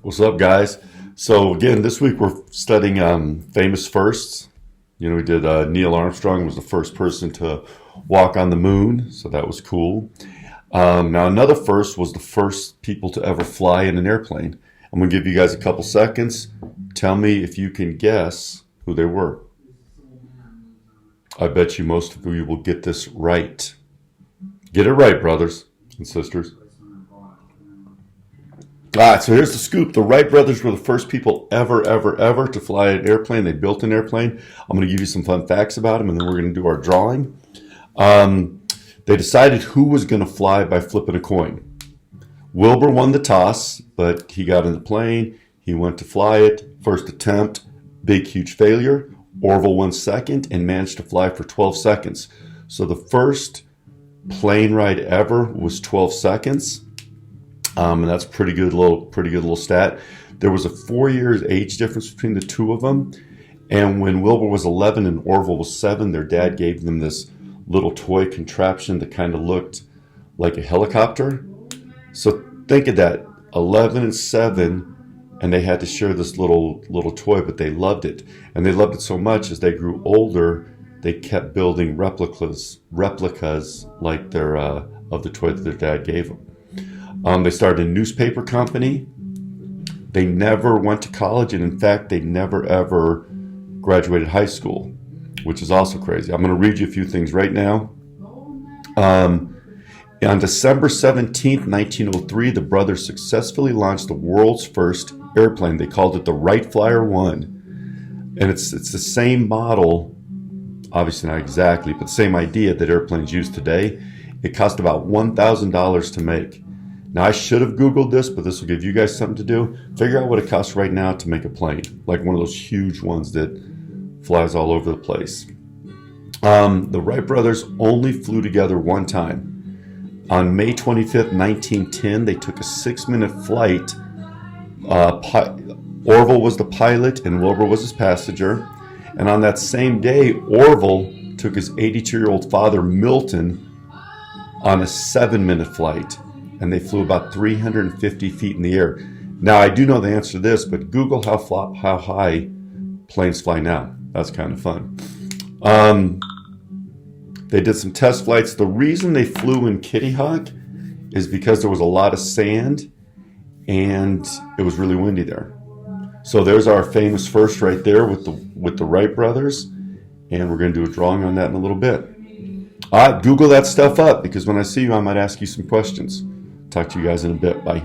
What's up, guys? So again, this week we're studying famous firsts. We did Neil Armstrong was the first person to walk on the moon, so that was cool. Now another first was the first people to ever fly in an airplane. I'm going to give you guys a couple seconds. Tell me if you can guess who they were. I bet you most of you will get this right. Get it right, brothers and sisters. All right, so here's the scoop. The Wright brothers were the first people ever to fly an airplane. They built an airplane. I'm going to give you some fun facts about them, and then we're going to do our drawing. They decided who was going to fly by flipping a coin. Wilbur won the toss, but he got in the plane. He went to fly it. First attempt, big, huge failure. Orville won second and managed to fly for 12 seconds. So the first plane ride ever was 12 seconds. And that's pretty good little stat. There was a 4 years age difference between the two of them. And when Wilbur was 11 and Orville was 7, their dad gave them this little toy contraption that kind of looked like a helicopter. So think of that, 11 and 7, and they had to share this little toy, but they loved it. And they loved it so much as they grew older, they kept building replicas like their of the toy that their dad gave them. They started a newspaper company. They never went to college, and in fact, they never ever graduated high school, which is also crazy. I'm going to read you a few things right now. On December 17th, 1903, the brothers successfully launched the world's first airplane. They called it the Wright Flyer 1. And it's the same model, obviously not exactly, but the same idea that airplanes use today. It cost about $1,000 to make. Now, I should have Googled this, but this will give you guys something to do. Figure out what it costs right now to make a plane, like one of those huge ones that flies all over the place. The Wright brothers only flew together one time. On May 25th, 1910, they took a 6-minute flight. Orville was the pilot and Wilbur was his passenger. And on that same day, Orville took his 82-year-old father, Milton, on a 7-minute flight. And they flew about 350 feet in the air. Now, I do know the answer to this, but Google how high planes fly now. That's kind of fun. They did some test flights. The reason they flew in Kitty Hawk is because there was a lot of sand and it was really windy there. So there's our famous first right there with the Wright brothers, and we're going to do a drawing on that in a little bit. All right, Google that stuff up, because when I see you, I might ask you some questions. Talk to you guys in a bit. Bye.